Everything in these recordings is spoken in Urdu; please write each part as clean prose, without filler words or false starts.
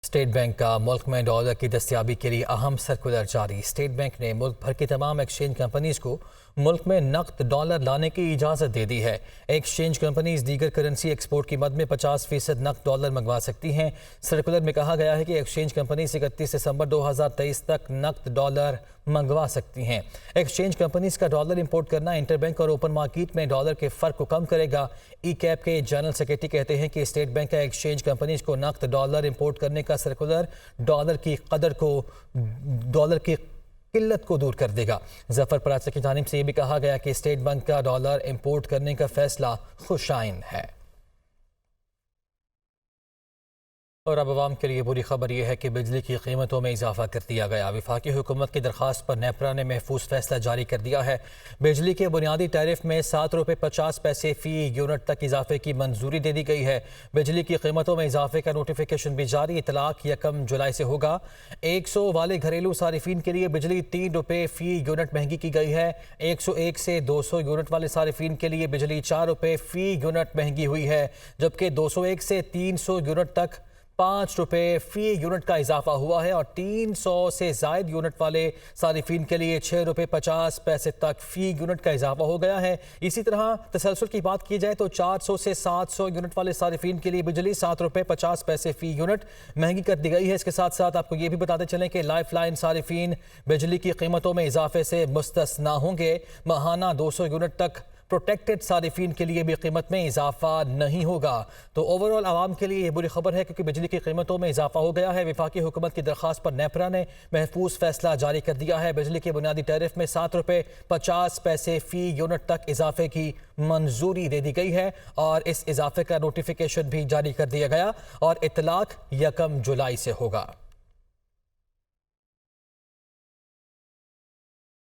اسٹیٹ بینک کا ملک میں ڈالر کی دستیابی کے لیے اہم سرکولر جاری۔ اسٹیٹ بینک نے ملک بھر کی تمام ایکسچینج کمپنیز کو ملک میں نقد ڈالر لانے کی اجازت دے دی ہے۔ ایکسچینج کمپنیز دیگر کرنسی ایکسپورٹ کی مد میں 50% نقد ڈالر منگوا سکتی ہیں۔ سرکولر میں کہا گیا ہے کہ ایکسچینج کمپنیز 31 دسمبر 2023 تک نقد ڈالر منگوا سکتی ہیں۔ ایکسچینج کمپنیز کا ڈالر امپورٹ کرنا انٹر بینک اور اوپن مارکیٹ میں ڈالر کے فرق کو کم کرے گا۔ ای کیپ کے جنرل سیکرٹری کہتے ہیں کہ اسٹیٹ بینک کا ایکسچینج کمپنیز کو نقد ڈالر امپورٹ کرنے کا سرکولر ڈالر کی قلت کو دور کر دے گا۔ ظفر پراچہ کی جانب سے یہ بھی کہا گیا کہ اسٹیٹ بینک کا ڈالر امپورٹ کرنے کا فیصلہ خوش آئند ہے۔ اور اب عوام کے لیے بری خبر یہ ہے کہ بجلی کی قیمتوں میں اضافہ کر دیا گیا۔ وفاقی حکومت کی درخواست پر نیپرا نے محفوظ فیصلہ جاری کر دیا ہے۔ بجلی کے بنیادی ٹیرف میں 7.50 روپے فی یونٹ تک اضافے کی منظوری دے دی گئی ہے۔ بجلی کی قیمتوں میں اضافے کا نوٹیفیکیشن بھی جاری۔ اطلاق 1 جولائی سے ہوگا۔ 100 والے گھریلو صارفین کے لیے بجلی 3 روپے فی یونٹ مہنگی کی گئی ہے۔ 101 سے 200 یونٹ والے صارفین کے لیے بجلی 4 روپے فی یونٹ مہنگی ہوئی ہے، جبکہ 201 سے 300 یونٹ تک 5 روپے فی یونٹ کا اضافہ ہوا ہے اور 300 سے زائد یونٹ والے صارفین کے لیے 6 روپے 50 پیسے تک فی یونٹ کا اضافہ ہو گیا ہے۔ اسی طرح تسلسل کی بات کی جائے تو 400 سے 700 یونٹ والے صارفین کے لیے بجلی 7 روپے 50 پیسے فی یونٹ مہنگی کر دی گئی ہے۔ اس کے ساتھ ساتھ آپ کو یہ بھی بتاتے چلیں کہ لائف لائن صارفین بجلی کی قیمتوں میں اضافے سے مستثنی ہوں گے۔ ماہانہ 200 یونٹ تک پروٹیکٹڈ صارفین کے لیے بھی قیمت میں اضافہ نہیں ہوگا۔ تو اوورآل عوام کے لیے یہ بری خبر ہے کیونکہ بجلی کی قیمتوں میں اضافہ ہو گیا ہے۔ وفاقی حکومت کی درخواست پر نیپرا نے محفوظ فیصلہ جاری کر دیا ہے۔ بجلی کے بنیادی ٹیرف میں 7 روپے 50 پیسے فی یونٹ تک اضافے کی منظوری دے دی گئی ہے اور اس اضافے کا نوٹیفیکیشن بھی جاری کر دیا گیا اور اطلاق 1 جولائی سے ہوگا۔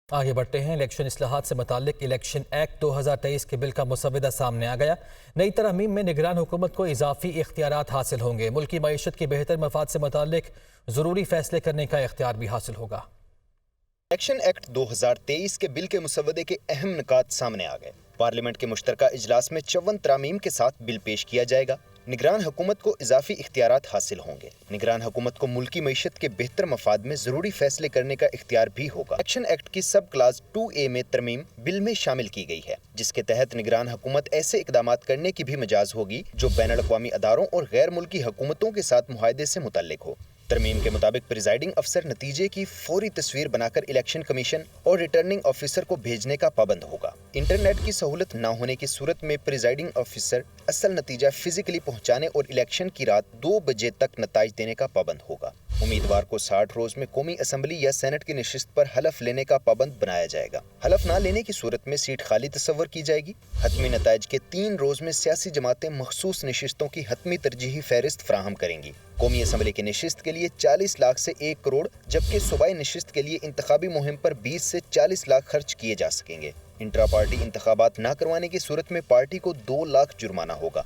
آگے بڑھتے ہیں۔ الیکشن اصلاحات سے متعلق الیکشن ایکٹ 2023 کے بل کا مسودہ سامنے آ گیا۔ نئی ترمیم میں نگران حکومت کو اضافی اختیارات حاصل ہوں گے۔ ملکی معیشت کی بہتر مفاد سے متعلق ضروری فیصلے کرنے کا اختیار بھی حاصل ہوگا۔ الیکشن ایکٹ 2023 کے بل کے مسودے کے اہم نکات سامنے آ گئے۔ پارلیمنٹ کے مشترکہ اجلاس میں 54 ترامیم کے ساتھ بل پیش کیا جائے گا۔ نگران حکومت کو اضافی اختیارات حاصل ہوں گے۔ نگران حکومت کو ملکی معیشت کے بہتر مفاد میں ضروری فیصلے کرنے کا اختیار بھی ہوگا۔ الیکشن ایکٹ کی سب کلاز 2A میں ترمیم بل میں شامل کی گئی ہے، جس کے تحت نگران حکومت ایسے اقدامات کرنے کی بھی مجاز ہوگی جو بین الاقوامی اداروں اور غیر ملکی حکومتوں کے ساتھ معاہدے سے متعلق ہو۔ ترمیم کے مطابق پریزائڈنگ افسر نتیجے کی فوری تصویر بنا کر الیکشن کمیشن اور ریٹرننگ آفیسر کو بھیجنے کا پابند ہوگا۔ انٹرنیٹ کی سہولت نہ ہونے کی صورت میں پریزائڈنگ آفیسر اصل نتیجہ فزیکلی پہنچانے اور الیکشن کی رات 2 بجے تک نتائج دینے کا پابند ہوگا۔ امیدوار کو 60 روز میں قومی اسمبلی یا سینٹ کی نشست پر حلف لینے کا پابند بنایا جائے گا۔ حلف نہ لینے کی صورت میں سیٹ خالی تصور کی جائے گی۔ حتمی نتائج کے 3 روز میں سیاسی جماعتیں مخصوص نشستوں کی حتمی ترجیحی فہرست فراہم کریں گی۔ قومی اسمبلی کی نشست کے لیے 40 لاکھ سے 1 کروڑ، جبکہ صوبائی نشست کے لیے انتخابی مہم پر 20 سے 40 لاکھ خرچ کیے جا سکیں گے۔ انٹرا پارٹی انتخابات نہ کروانے کی صورت میں پارٹی کو 2 لاکھ جرمانہ ہوگا۔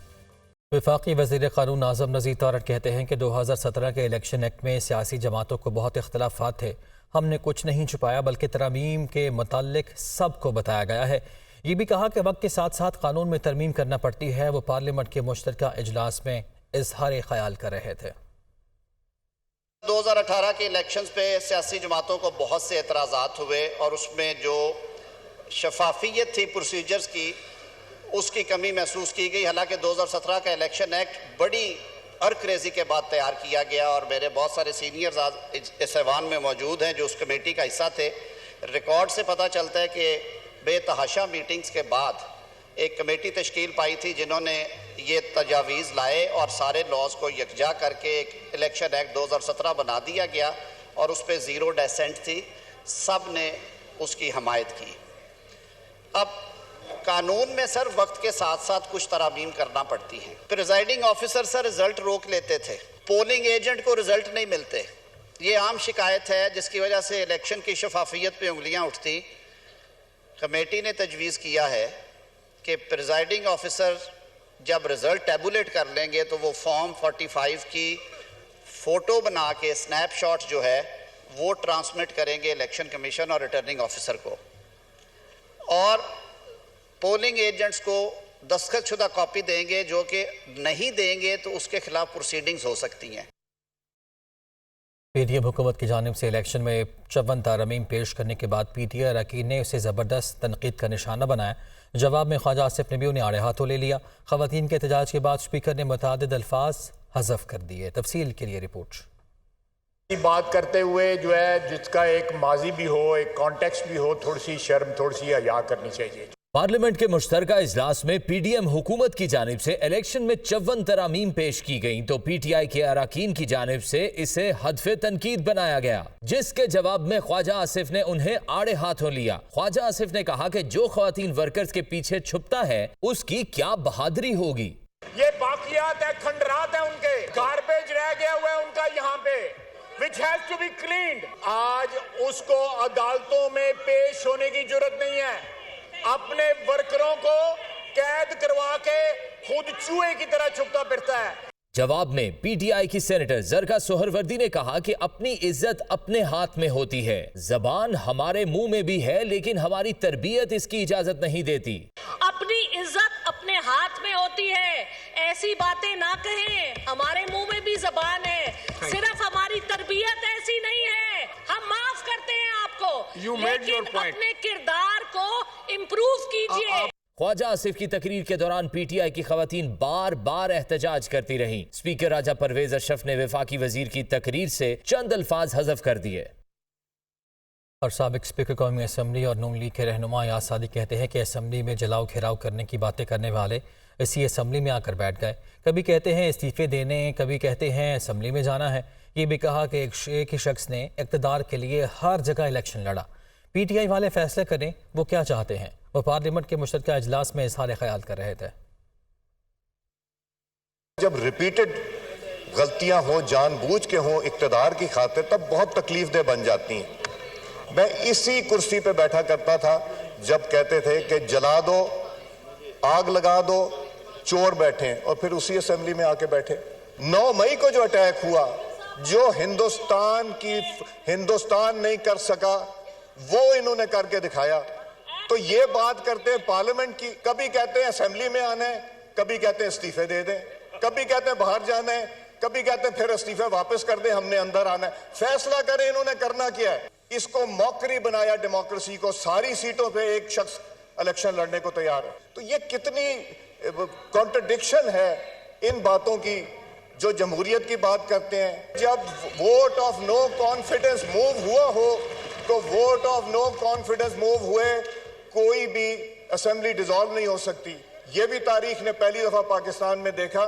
وفاقی وزیر قانون اعظم نذیر تارڑ کہتے ہیں کہ 2017 کے الیکشن ایکٹ میں سیاسی جماعتوں کو بہت اختلافات تھے۔ ہم نے کچھ نہیں چھپایا بلکہ ترامیم کے متعلق سب کو بتایا گیا ہے۔ یہ بھی کہا کہ وقت کے ساتھ ساتھ قانون میں ترمیم کرنا پڑتی ہے۔ وہ پارلیمنٹ کے مشترکہ اجلاس میں اظہار خیال کر رہے تھے۔ 2018 کے الیکشنز پہ سیاسی جماعتوں کو بہت سے اعتراضات ہوئے اور اس میں جو شفافیت تھی پروسیجرز کی، اس کی کمی محسوس کی گئی۔ حالانکہ 2017 کا الیکشن ایکٹ بڑی ارکریزی کے بعد تیار کیا گیا اور میرے بہت سارے سینئرز اس ایوان میں موجود ہیں جو اس کمیٹی کا حصہ تھے۔ ریکارڈ سے پتہ چلتا ہے کہ بے تحاشا میٹنگز کے بعد ایک کمیٹی تشکیل پائی تھی جنہوں نے یہ تجاویز لائے اور سارے لاز کو یکجا کر کے ایک الیکشن ایکٹ 2017 بنا دیا گیا اور اس پہ 0 ڈیسنٹ تھی۔ سب نے اس کی حمایت کی۔ اب قانون میں سر وقت کے ساتھ ساتھ کچھ ترامیم کرنا پڑتی ہیں۔ پریزائڈنگ آفیسر سر رزلٹ روک لیتے تھے، پولنگ ایجنٹ کو رزلٹ نہیں ملتے۔ یہ عام شکایت ہے جس کی وجہ سے الیکشن کی شفافیت پہ انگلیاں اٹھتی۔ کمیٹی نے تجویز کیا ہے کہ پریزائڈنگ آفیسر جب رزلٹ ٹیبولیٹ کر لیں گے تو وہ فارم 45 کی فوٹو بنا کے سنیپ شاٹ جو ہے وہ ٹرانسمٹ کریں گے الیکشن کمیشن اور ریٹرننگ آفیسر کو، اور پولنگ ایجنٹس کو دستخط شدہ کاپی دیں گے۔ جو کہ نہیں دیں گے تو اس کے خلاف پروسیڈنگز ہو سکتی ہیں۔ پی ڈی ایم حکومت کی جانب سے الیکشن میں 54 ترامیم پیش کرنے کے بعد پی ٹی آئی اراکین نے اسے زبردست تنقید کا نشانہ بنایا۔ جواب میں خواجہ آصف نے بھی انہیں آڑے ہاتھوں لے لیا۔ خواتین کے احتجاج کے بعد اسپیکر نے متعدد الفاظ حذف کر دیے۔ تفصیل کے لیے رپورٹ۔ بات کرتے ہوئے جو ہے جس کا ایک ماضی بھی ہو، ایک کانٹیکسٹ بھی ہو، تھوڑی سی شرم، تھوڑی سی حیا کرنی چاہیے۔ پارلیمنٹ کے مشترکہ اجلاس میں پی ڈی ایم حکومت کی جانب سے الیکشن میں 54 ترامیم پیش کی گئیں تو پی ٹی آئی کے اراکین کی جانب سے اسے ہدف تنقید بنایا گیا، جس کے جواب میں خواجہ آصف نے انہیں آڑے ہاتھوں لیا۔ خواجہ آصف نے کہا کہ جو خواتین ورکرز کے پیچھے چھپتا ہے اس کی کیا بہادری ہوگی۔ یہ باقیات ہے، کھنڈرات ہیں، ان کے گاربیج رہ گیا ہوا ہے ان کا یہاں پہ which has to be cleaned۔ آج اس کو عدالتوں میں پیش ہونے کی جرت نہیں ہے، اپنے ورکروں کو قید کروا کے خود چوہے کی طرح چھپتا پھرتا ہے۔ جواب میں پی ٹی آئی کی سینیٹر زرگا سہروردی نے کہا کہ اپنی عزت اپنے ہاتھ میں ہوتی ہے، زبان ہمارے منہ میں بھی ہے لیکن ہماری تربیت اس کی اجازت نہیں دیتی۔ اپنی عزت اپنے ہاتھ میں ہوتی ہے، ایسی باتیں نہ کہیں، ہمارے منہ میں بھی زبان ہے، صرف ہماری تربیت ایسی نہیں ہے، ہم معاف کرتے ہیں آپ کو، لیکن اپنے کردار کو امپروو کیجئے۔ خواجہ آصف کی تقریر کے دوران پی ٹی آئی کی خواتین بار بار احتجاج کرتی رہیں۔ اسپیکر راجہ پرویز اشرف نے وفاقی وزیر کی تقریر سے چند الفاظ حذف کر دیے۔ اور سابق اسپیکر قومی اسمبلی اور نون لیگ کے رہنما ایاز صادق کہتے ہیں کہ اسمبلی میں جلاؤ گھیراؤ کرنے کی باتیں کرنے والے اسی اسمبلی میں آ کر بیٹھ گئے، کبھی کہتے ہیں استعفے دینے، کبھی کہتے ہیں اسمبلی میں جانا ہے۔ یہ بھی کہا کہ ایک ہی شخص نے اقتدار کے لیے ہر جگہ الیکشن لڑا۔ پی ٹی آئی والے فیصلے کریں وہ کیا چاہتے ہیں۔ وہ پارلیمنٹ کے مشترکہ اجلاس میں اظہار خیال کر رہے تھے۔ جب ریپیٹڈ غلطیاں ہوں، جان بوجھ کے ہوں اقتدار کی خاطر، تب بہت تکلیف دہ بن جاتی ہیں۔ میں اسی کرسی پہ بیٹھا کرتا تھا جب کہتے تھے کہ جلا دو، آگ لگا دو، چور بیٹھیں، اور پھر اسی اسمبلی میں آ کے بیٹھے۔ 9 مئی کو جو اٹیک ہوا، جو ہندوستان نہیں کر سکا وہ انہوں نے کر کے دکھایا۔ تو یہ بات کرتے ہیں پارلیمنٹ کی، کبھی کہتے ہیں اسمبلی میں آنا ہے، کبھی کہتے ہیں استعفے دے دیں، کبھی کہتے ہیں باہر جانا ہے، کبھی کہتے ہیں پھر استعفے واپس کر دیں، ہم نے اندر آنا ہے۔ فیصلہ کریں انہوں نے کرنا کیا ہے۔ اس کو موکری بنایا ڈیموکریسی کو، ساری سیٹوں پہ ایک شخص الیکشن لڑنے کو تیار ہے۔ تو یہ کتنی کانٹرڈکشن ہے ان باتوں کی جو جمہوریت کی بات کرتے ہیں۔ جب vote of no confidence move ہوا ہو تو vote of no confidence move ہوئے کوئی بھی اسمبلی ڈیزالو نہیں ہو سکتی۔ یہ بھی تاریخ نے پہلی دفعہ پاکستان میں دیکھا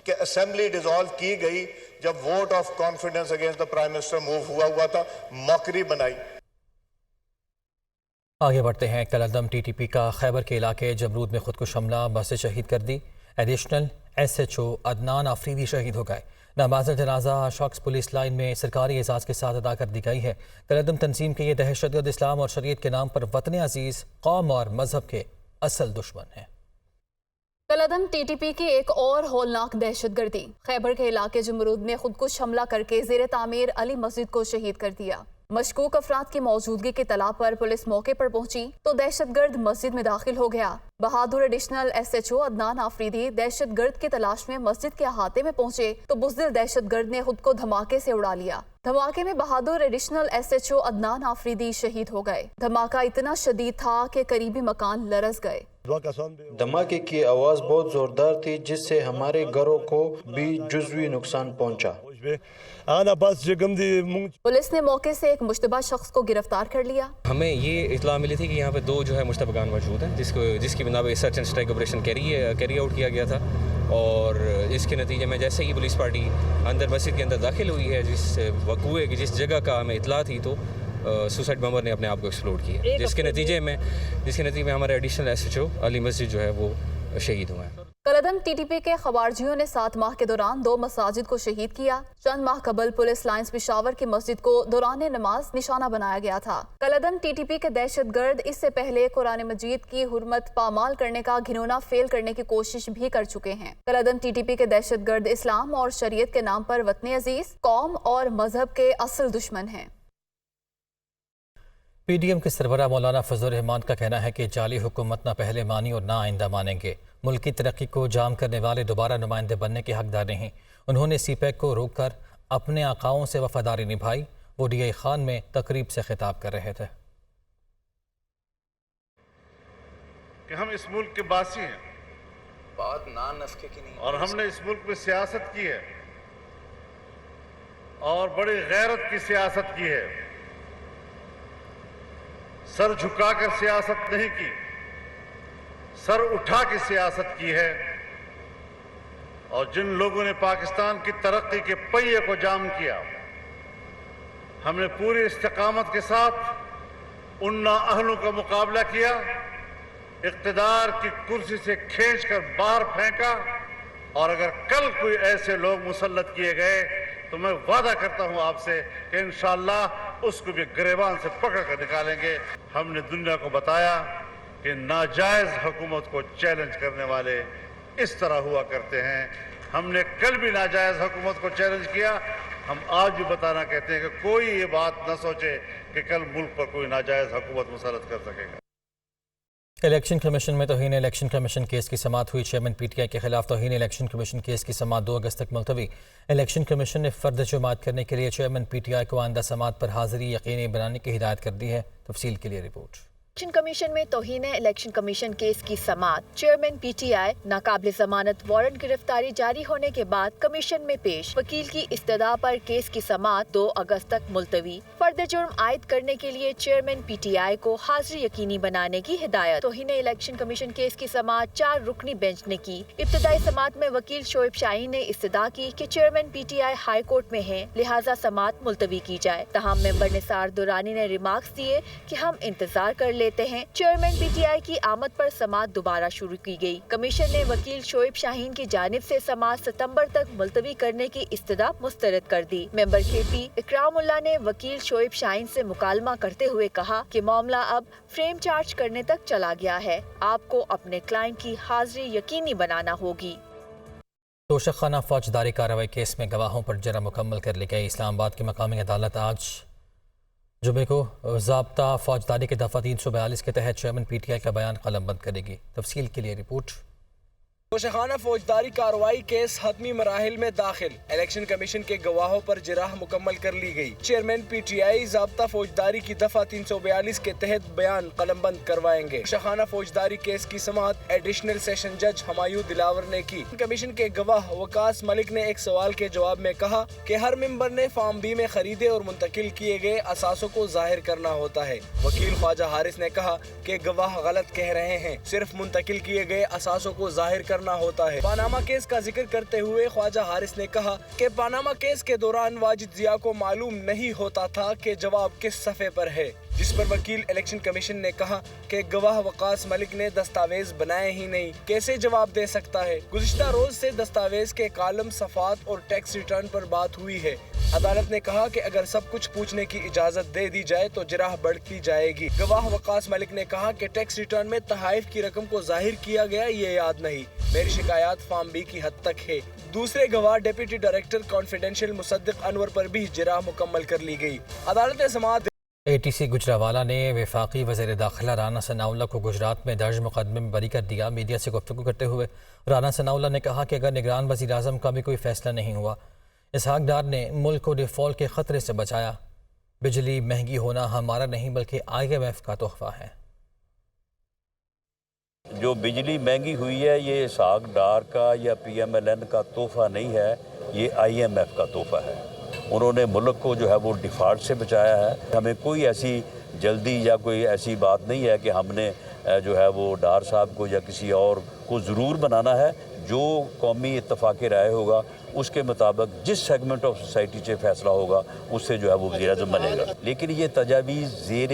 کہ اسمبلی ڈیزالو کی گئی جب vote of confidence against the prime minister move ہوا تھا، موکری بنائی۔ آگے بڑھتے ہیں۔ کل عدم ٹی ٹی پی کا خیبر کے علاقے جمرود میں خودکش حملہ، بس شہید کر دی۔ Additional S H O Adnan Afridi شہید ہو گئے۔ نماز جنازہ شخص پولیس لائن میں سرکاری اعزاز کے ساتھ ادا کر دی گئی ہے۔ کل عدم تنظیم کے یہ دہشت گرد اسلام اور شریعت کے نام پر وطن عزیز، قوم اور مذہب کے اصل دشمن ہیں۔ کلعدم ٹی ٹی پی کی ایک اور ہولناک دہشت گردی، خیبر کے علاقے جمرود میں خودکش حملہ کر کے زیر تعمیر علی مسجد کو شہید کر دیا۔ مشکوک افراد کی موجودگی کی اطلاع پر پولیس موقع پر پہنچی تو دہشت گرد مسجد میں داخل ہو گیا۔ بہادر additional S H O Adnan Afridi دہشت گرد کی تلاش میں مسجد کے احاطے میں پہنچے تو بزدل دہشت گرد نے خود کو دھماکے سے اڑا لیا۔ دھماکے میں بہادر additional S H O Adnan Afridi شہید ہو گئے۔ دھماکہ اتنا شدید تھا کہ قریبی مکان لرز گئے۔ دھماکے کی آواز بہت زوردار تھی جس سے ہمارے گھروں کو بھی جزوی نقصان پہنچا۔ پولیس نے موقع سے ایک مشتبہ شخص کو گرفتار کر لیا۔ ہمیں یہ اطلاع ملی تھی کہ یہاں پہ 2 مشتبگان موجود ہیں جس کی بنا پہ search and strike operation carry out کیا گیا تھا، اور اس کے نتیجے میں جیسے ہی پولیس پارٹی اندر مسجد کے اندر داخل ہوئی ہے، جس جگہ کا ہمیں اطلاع تھی تو سوسائڈ بمبر نے اپنے آپ کو ایکسپلوڈ کیا، جس کے نتیجے میں ہمارے ایڈیشنل ایس ایچ او علی مسجد جو ہے وہ شہید ہوئے ہیں۔ کلعدم ٹی ٹی پی کے خوارجیوں نے 7 ماہ کے دوران 2 مساجد کو شہید کیا۔ چند ماہ قبل پولیس لائنز پشاور کی مسجد کو دوران نماز نشانہ بنایا گیا تھا۔ کلعدم ٹی ٹی پی کے دہشت گرد اس سے پہلے قرآن مجید کی حرمت پامال کرنے کا گھنونا فیل کرنے کی کوشش بھی کر چکے ہیں۔ کلعدم ٹی ٹی پی کے دہشت گرد اسلام اور شریعت کے نام پر وطن عزیز، قوم اور مذہب کے اصل دشمن ہیں۔ پی ڈی ایم کے سربراہ مولانا فضل الرحمان کا کہنا ہے کہ جعلی حکومت نہ پہلے مانی اور نہ آئندہ مانیں گے۔ ملک کی ترقی کو جام کرنے والے دوبارہ نمائندے بننے کے حقدار نہیں۔ انہوں نے سی پیک کو روک کر اپنے آقاؤں سے وفاداری نبھائی۔ وہ ڈی آئی خان میں تقریب سے خطاب کر رہے تھے۔ کہ ہم اس ملک کے باسی ہیں، بات نان نفقے کی نہیں، اور ہم نے اس ملک میں سیاست کی ہے اور بڑی غیرت کی سیاست کی ہے، سر جھکا کر سیاست نہیں کی، سر اٹھا کے سیاست کی ہے، اور جن لوگوں نے پاکستان کی ترقی کے پہیے کو جام کیا، ہم نے پوری استقامت کے ساتھ ان نااہلوں کا مقابلہ کیا، اقتدار کی کرسی سے کھینچ کر باہر پھینکا، اور اگر کل کوئی ایسے لوگ مسلط کیے گئے تو میں وعدہ کرتا ہوں آپ سے کہ انشاءاللہ اس کو بھی گریبان سے پکڑ کر نکالیں گے۔ ہم نے دنیا کو بتایا کہ ناجائز حکومت کو چیلنج کرنے والے اس طرح ہوا کرتے ہیں۔ ہم نے کل بھی ناجائز حکومت کو چیلنج کیا، ہم آج بھی بتانا کہتے ہیں کہ کوئی یہ بات نہ سوچے کہ کل ملک پر کوئی ناجائز حکومت مسلط کر سکے گا۔ الیکشن کمیشن میں توہین الیکشن کمیشن کیس کی سماعت ہوئی۔ چیئرمین پی ٹی آئی کے خلاف توہین الیکشن کمیشن کیس کی سماعت 2 اگست تک ملتوی۔ الیکشن کمیشن نے فرد جماعت کرنے کے لیے چیئرمین پی ٹی آئی کو آئندہ سماعت پر حاضری یقینی بنانے کی ہدایت کر دی ہے۔ تفصیل کے لیے رپورٹ۔ الیکشن کمیشن میں توہین الیکشن کمیشن کیس کی سماعت۔ چیئرمین پی ٹی آئی ناقابل ضمانت وارنٹ گرفتاری جاری ہونے کے بعد کمیشن میں پیش۔ وکیل کی استدعا پر کیس کی سماعت 2 اگست تک ملتوی۔ فرد جرم عائد کرنے کے لیے چیئرمین پی ٹی آئی کو حاضری یقینی بنانے کی ہدایت۔ توہین الیکشن کمیشن کیس کی سماعت 4 رکنی بینچ نے کی۔ ابتدائی سماعت میں وکیل شعیب شاہین نے استدعا کی کہ chairman P T I high court میں ہیں، لہٰذا سماعت ملتوی کی جائے۔ تاہم ممبر نثار درانی نے ریمارکس دیے کہ ہم انتظار کر لیتے ہیں۔ چیئرمین پی ٹی آئی کی آمد پر سماعت دوبارہ شروع کی گئی۔ کمیشن نے وکیل شعیب شاہین کی جانب سے سماعت ستمبر تک ملتوی کرنے کی استدعا مسترد کر دی۔ ممبر کے پی اکرام اللہ نے وکیل شعیب شاہین سے مکالمہ کرتے ہوئے کہا کہ معاملہ اب فریم چارج کرنے تک چلا گیا ہے، آپ کو اپنے کلائنٹ کی حاضری یقینی بنانا ہوگی۔ توشک خانہ فوجداری کارروائی کیس میں گواہوں پر جرح مکمل کر لی گئی۔ اسلام آباد کی مقامی عدالت آج جمعے کو ضابطہ فوجداری کے دفعہ 342 کے تحت چیئرمین پی ٹی آئی کا بیان قلم بند کرے گی۔ تفصیل کے لیے رپورٹ۔ توشخانہ فوجداری کارروائی کیس حتمی مراحل میں داخل۔ الیکشن کمیشن کے گواہوں پر جرح مکمل کر لی گئی۔ چیئرمین پی ٹی آئی ضابطہ فوجداری کی دفعہ 342 کے تحت بیان قلم بند کروائیں گے۔ توشخانہ فوجداری کیس کی سماعت ایڈیشنل سیشن جج ہمایوں دلاور نے کی۔ کمیشن کے گواہ وقاص ملک نے ایک سوال کے جواب میں کہا کہ ہر ممبر نے فارم بی میں خریدے اور منتقل کیے گئے اثاثوں کو ظاہر کرنا ہوتا ہے۔ وکیل خواجہ حارث نے کہا کہ گواہ غلط کہہ رہے ہیں، صرف منتقل کیے گئے اثاثوں کو ظاہر کرنا ہوتا ہے۔ پاناما کیس کا ذکر کرتے ہوئے خواجہ حارث نے کہا کہ پاناما کیس کے دوران واجد ضیاء کو معلوم نہیں ہوتا تھا کہ جواب کس صفحے پر ہے، جس پر وکیل الیکشن کمیشن نے کہا کہ گواہ وقاص ملک نے دستاویز بنائے ہی نہیں، کیسے جواب دے سکتا ہے۔ گزشتہ روز سے دستاویز کے کالم، صفحات اور ٹیکس ریٹرن پر بات ہوئی ہے۔ عدالت نے کہا کہ اگر سب کچھ پوچھنے کی اجازت دے دی جائے تو جرح بڑھتی جائے گی۔ گواہ وقاص ملک نے کہا کہ ٹیکس ریٹرن میں تحائف کی رقم کو ظاہر کیا گیا یہ یاد نہیں، میری شکایات فارم بی کی حد تک ہے۔ دوسرے گواہ ڈپٹی ڈائریکٹر کانفیڈینشیل مصدق انور پر بھی جرح مکمل کر لی گئی۔ عدالت سماعت اے ٹی سی گجرانوالہ نے وفاقی وزیر داخلہ رانا ثناءاللہ کو گجرات میں درج مقدمے میں بری کر دیا۔ میڈیا سے گفتگو کرتے ہوئے رانا ثناءاللہ نے کہا کہ اگر نگران وزیر اعظم کا بھی کوئی فیصلہ نہیں ہوا، اسحاق ڈار نے ملک کو ڈیفالٹ کے خطرے سے بچایا۔ بجلی مہنگی ہونا ہمارا نہیں بلکہ IMF کا تحفہ ہے۔ جو بجلی مہنگی ہوئی ہے یہ اسحاق ڈار کا یا PMLN کا تحفہ نہیں ہے، یہ IMF کا تحفہ ہے۔ انہوں نے ملک کو جو ہے وہ ڈیفالٹ سے بچایا ہے۔ ہمیں کوئی ایسی جلدی یا کوئی ایسی بات نہیں ہے کہ ہم نے جو ہے وہ ڈار صاحب کو یا کسی اور کو ضرور بنانا ہے۔ جو قومی اتفاق رائے ہوگا اس کے مطابق جس سیگمنٹ آف سوسائٹی سے فیصلہ ہوگا اس سے جو ہے وہ وزیر اعظم بنے گا۔ لیکن یہ تجاویز زیر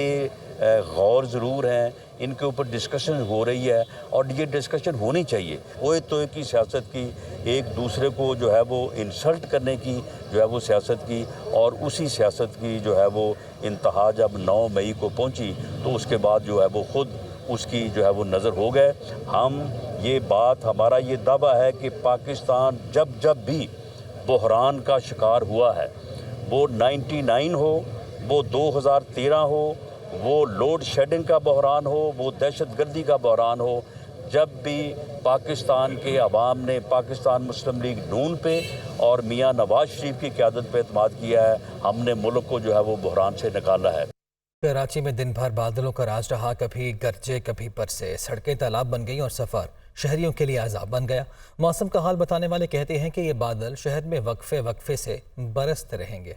غور ضرور ہیں، ان کے اوپر ڈسکشن ہو رہی ہے اور یہ ڈسکشن ہونی چاہیے۔ اوئے توئے کی سیاست کی، ایک دوسرے کو جو ہے وہ انسلٹ کرنے کی جو ہے وہ سیاست کی، اور اسی سیاست کی جو ہے وہ انتہا جب 9 مئی کو پہنچی تو اس کے بعد جو ہے وہ خود اس کی جو ہے وہ نظر ہو گئے۔ ہم یہ بات، ہمارا یہ دعویٰ ہے کہ پاکستان جب بھی بحران کا شکار ہوا ہے، وہ 99 ہو، وہ 2013 ہو، وہ لوڈ شیڈنگ کا بحران ہو، وہ دہشت گردی کا بحران ہو، جب بھی پاکستان کے عوام نے پاکستان مسلم لیگ نون پہ اور میاں نواز شریف کی قیادت پہ اعتماد کیا ہے، ہم نے ملک کو جو ہے وہ بحران سے نکالا ہے۔ کراچی میں دن بھر بادلوں کا راج رہا، کبھی گرجے کبھی برسے، سڑکیں تالاب بن گئیں اور سفر شہریوں کے لیے عذاب بن گیا۔ موسم کا حال بتانے والے کہتے ہیں کہ یہ بادل شہر میں وقفے سے برستے رہیں گے۔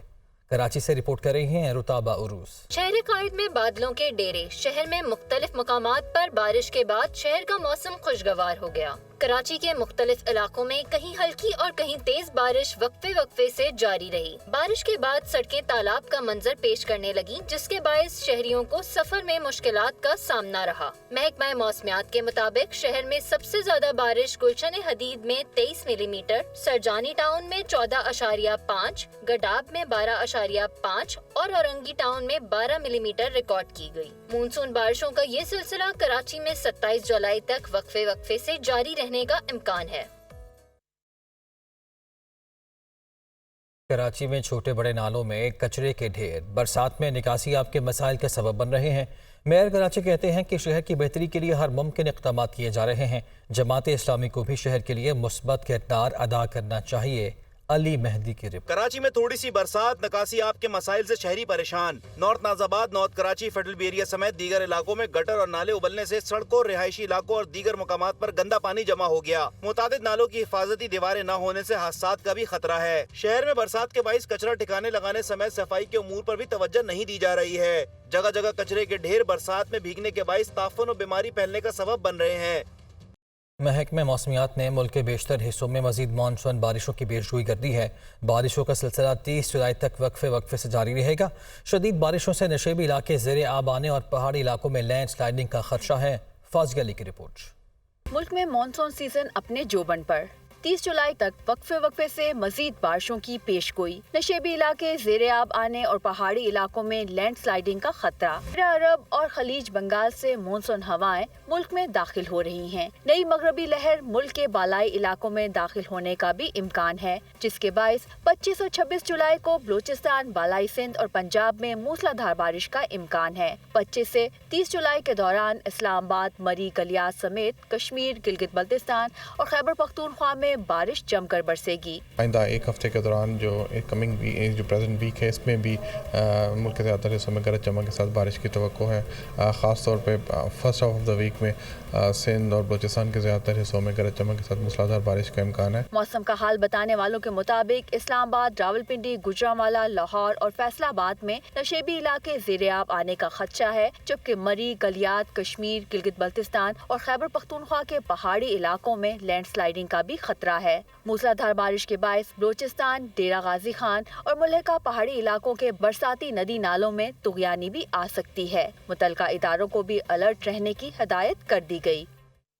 کراچی سے رپورٹ کر رہی ہیں رتابہ عروس۔ شہر قائد میں بادلوں کے ڈیرے، شہر میں مختلف مقامات پر بارش کے بعد شہر کا موسم خوشگوار ہو گیا۔ کراچی کے مختلف علاقوں میں کہیں ہلکی اور کہیں تیز بارش وقفے سے جاری رہی۔ بارش کے بعد سڑکیں تالاب کا منظر پیش کرنے لگیں، جس کے باعث شہریوں کو سفر میں مشکلات کا سامنا رہا۔ محکمہ موسمیات کے مطابق شہر میں سب سے زیادہ بارش گلشن حدید میں 23 ملی میٹر، سرجانی ٹاؤن میں 14.5، گڈاب میں 12.5 اور اورنگی ٹاؤن میں 12 ملی میٹر ریکارڈ کی گئی۔ مونسون بارشوں کا یہ سلسلہ کراچی میں 27 جولائی تک وقفے سے جاری رہنے کا امکان ہے۔ کراچی میں چھوٹے بڑے نالوں میں کچرے کے ڈھیر برسات میں نکاسی آپ کے مسائل کے سبب بن رہے ہیں۔ میئر کراچی کہتے ہیں کہ شہر کی بہتری کے لیے ہر ممکن اقدامات کیے جا رہے ہیں۔ جماعت اسلامی کو بھی شہر کے لیے مثبت کردار ادا کرنا چاہیے۔ علی مہدی کی رپورٹ۔ کراچی میں تھوڑی سی برسات نکاسی آپ کے مسائل سے شہری پریشان۔ North Nazimabad, north Karachi, federal B area سمیت دیگر علاقوں میں گٹر اور نالے ابلنے سے سڑکوں، رہائشی علاقوں اور دیگر مقامات پر گندا پانی جمع ہو گیا۔ متعدد نالوں کی حفاظتی دیواریں نہ ہونے سے حادثات کا بھی خطرہ ہے۔ شہر میں برسات کے باعث کچرا ٹھکانے لگانے سمیت صفائی کے امور پر بھی توجہ نہیں دی جا رہی ہے۔ جگہ جگہ کچرے کے ڈھیر برسات میں بھیگنے کے باعث تعفن اور بیماری پھیلنے کا سبب بن رہے ہیں۔ محکمہ موسمیات نے ملک کے بیشتر حصوں میں مزید مانسون بارشوں کی پیشگوئی کر دی ہے۔ بارشوں کا سلسلہ 30 جولائی تک وقفے سے جاری رہے گا۔ شدید بارشوں سے نشیبی علاقے زیر آب آنے اور پہاڑی علاقوں میں لینڈ سلائڈنگ کا خدشہ ہے۔ فاضل علی کی رپورٹ۔ ملک میں مانسون سیزن اپنے جوبن پر، 30 جولائی تک وقفے سے مزید بارشوں کی پیش گوئی۔ نشیبی علاقے زیر آب آنے اور پہاڑی علاقوں میں لینڈ سلائڈنگ کا خطرہ۔ عرب اور خلیج بنگال سے مانسون ہوائیں ملک میں داخل ہو رہی ہیں۔ نئی مغربی لہر ملک کے بالائی علاقوں میں داخل ہونے کا بھی امکان ہے، جس کے باعث 25 اور 26 جولائی کو بلوچستان، بالائی سندھ اور پنجاب میں موسلادھار بارش کا امکان ہے۔ 25 سے 30 جولائی کے دوران اسلام آباد، مری، گلیات سمیت کشمیر، گلگت بلتستان اور خیبر پختونخوا میں بارش جم کر برسے گی۔ آئندہ ایک ہفتے کے دوران جو پریزنٹ ویک ہے، اس میں بھی ملک کے زیادہ تر حصوں میں گرج چمک کے ساتھ بارش کی توقع ہے۔ خاص طور پہ first half of the week میں سندھ اور بلوچستان کے زیادہ تر حصوں میں گرج چمک کے ساتھ موسلادھار بارش کا امکان ہے۔ موسم کا حال بتانے والوں کے مطابق اسلام آباد، راولپنڈی، گوجرانوالہ، لاہور اور فیصل آباد میں نشیبی علاقے زیر آب آنے کا خدشہ ہے، جبکہ مری، گلیات، کشمیر، گلگت بلتستان اور خیبر پختونخوا کے پہاڑی علاقوں میں لینڈ سلائڈنگ کا بھی خطرہ ہے۔ موسلادھار بارش کے باعث بلوچستان، ڈیرہ غازی خان اور ملحقہ پہاڑی علاقوں کے برساتی ندی نالوں میں طغیانی بھی آ سکتی ہے۔ متعلقہ اداروں کو بھی الرٹ رہنے کی ہدایت کر دی گئی۔